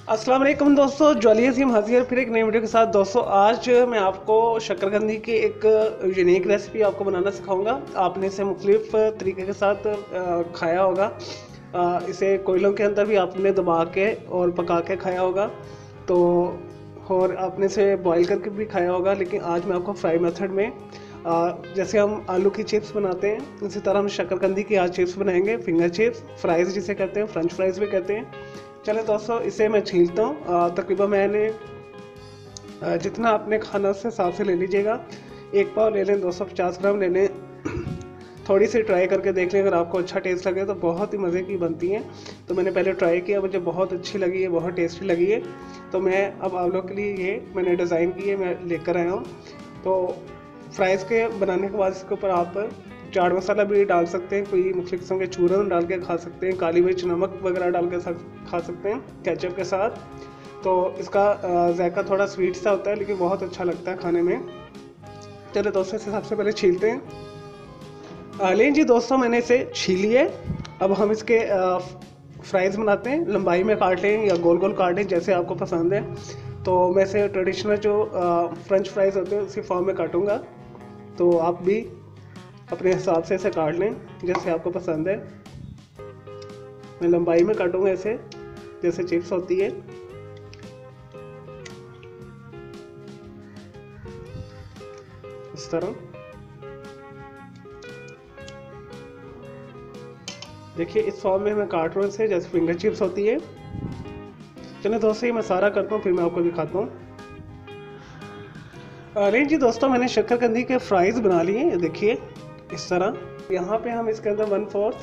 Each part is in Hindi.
अस्सलाम वालेकुम दोस्तों, ज्वाली अजीम हाजिर फिर एक नई वीडियो के साथ। दोस्तों आज मैं आपको शक्करकंदी की एक यूनिक रेसिपी आपको बनाना सिखाऊंगा। आपने इसे मुख्तलिफ तरीके के साथ खाया होगा। इसे कोयलों के अंदर भी आपने दबा के और पका के खाया होगा, तो और आपने इसे बॉईल करके भी खाया होगा। लेकिन आज मैं आपको फ्राई मेथड में जैसे हम आलू की चिप्स बनाते हैं इसी तरह हम शक्करकंदी की आज चिप्स बनाएंगे। फिंगर चिप्स, फ्राइज़ जिसे कहते हैं, फ्रेंच फ्राइज़ भी कहते हैं। चले दोस्तों, इसे मैं छीलता हूँ। तकरीबन मैंने जितना आपने खाना उससे हिसाब से ले लीजिएगा। एक पाव ले लें, 250 ग्राम ले लें। थोड़ी सी ट्राई करके देख लें, अगर आपको अच्छा टेस्ट लगे तो बहुत ही मज़े की बनती हैं। तो मैंने पहले ट्राई किया, मुझे बहुत अच्छी लगी है, बहुत टेस्टी लगी है। तो मैं अब आप लोग के लिए ये मैंने डिज़ाइन की है, मैं लेकर आया हूँ। तो फ्राइज़ के बनाने के बाद इसके ऊपर आप चाट मसाला भी डाल सकते हैं, कोई मुख्तलिफ किस्म के चूरन डाल के खा सकते हैं, काली मिर्च, नमक वगैरह डाल के खा सकते हैं केचप के साथ। तो इसका जायका थोड़ा स्वीट सा होता है लेकिन बहुत अच्छा लगता है खाने में। चलो दोस्तों, इसे सबसे पहले छीलते हैं। लें जी दोस्तों, मैंने इसे छीली है। अब हम इसके फ्राइज़ बनाते हैं। लंबाई में काट लें या गोल गोल काट लें, जैसे आपको पसंद है। तो मैं इसे ट्रेडिशनल जो फ्रेंच फ्राइज़ होते हैं उसी फॉर्म में काटूँगा। तो आप भी अपने हिसाब से इसे काट लें जैसे आपको पसंद है। मैं लंबाई में काटूंगा इसे, जैसे चिप्स होती है। इस तरह देखिए, इस फॉर्म में मैं काट रहा हूँ इसे, जैसे फिंगर चिप्स होती है। चलिए दोस्तों, मैं सारा करता हूँ फिर मैं आपको दिखाता हूँ। अरे जी दोस्तों, मैंने शक्करकंदी के फ्राइज़ बना लिए, ये देखिए इस तरह। यहाँ पे हम इसके अंदर 1/4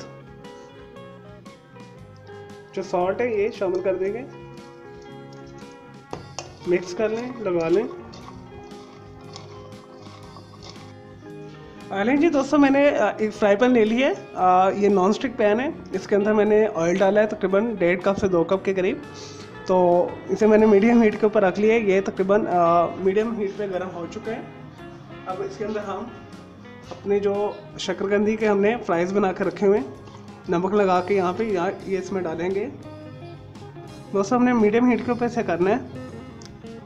जो सॉल्ट है ये शामिल कर देंगे। मिक्स कर लें, लगा लें। लें जी दोस्तों, मैंने एक फ्राई पैन ले लिया है। ये नॉन स्टिक पैन है। इसके अंदर मैंने ऑयल डाला है तकरीबन 1.5 कप से 2 कप के करीब। तो इसे मैंने मीडियम हीट के ऊपर रख लिया है। ये तकरीबन मीडियम हीट पे गर्म हो चुका है। अब इसके अंदर हम अपने जो शक्करकंदी के हमने फ्राइज़ बना कर रखे हुए हैं, नमक लगा के यहाँ पे ये इसमें डालेंगे। दोस्तों, हमने मीडियम हीट के ऊपर से करना है।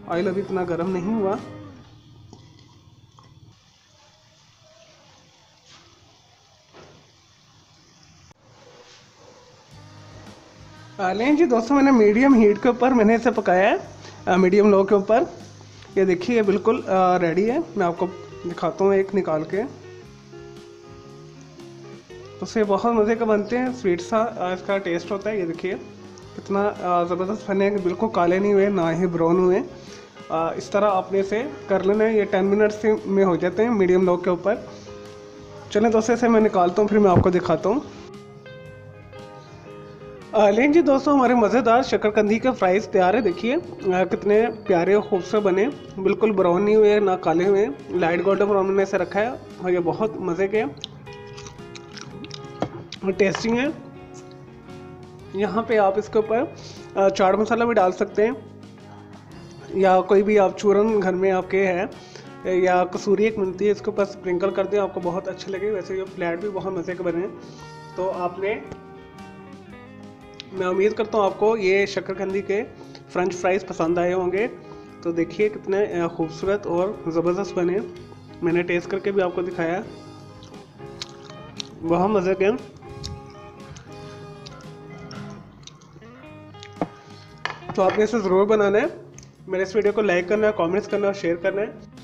ऑयल अभी इतना गर्म नहीं हुआ। लें जी दोस्तों, मैंने मीडियम हीट के ऊपर मैंने इसे पकाया है, मीडियम लो के ऊपर। ये देखिए बिल्कुल रेडी है। मैं आपको दिखाता हूँ एक निकाल के। तो इससे बहुत मज़े का बनते हैं, स्वीट सा इसका टेस्ट होता है। ये देखिए कितना ज़बरदस्त बने हैं, बिल्कुल काले नहीं हुए ना ही ब्राउन हुए। इस तरह आपने इसे कर लेना है। ये 10 मिनट्स में हो जाते हैं मीडियम लो के ऊपर। चलें दोस्तों, इसे मैं निकालता हूँ फिर मैं आपको दिखाता हूँ। लें जी दोस्तों, हमारे मज़ेदार शक्करकंदी के फ्राइज़ तैयार है। देखिए कितने प्यारे और खूबसूरत बने, बिल्कुल ब्राउन नहीं हुए ना काले हुए, लाइट गोल्डन ब्राउन में से रखा है। और ये बहुत मज़े के और टेस्टी हैं। यहाँ पे आप इसके ऊपर चाट मसाला भी डाल सकते हैं, या कोई भी आप चूरन घर में आपके है, या कसूरी एक मिलती है, इसके ऊपर स्प्रिंकल कर दें, आपको बहुत अच्छे लगे। वैसे ये फ्लैट भी बहुत मज़े के बने हैं। तो मैं उम्मीद करता हूँ आपको ये शक्करकंदी के फ्रेंच फ्राइज़ पसंद आए होंगे। तो देखिए कितने खूबसूरत और ज़बरदस्त बने। मैंने टेस्ट करके भी आपको दिखाया, बहुत मज़े के। तो आपने इसे ज़रूर बनाना है। मेरे इस वीडियो को लाइक करना है, कमेंट्स करना है और शेयर करना है।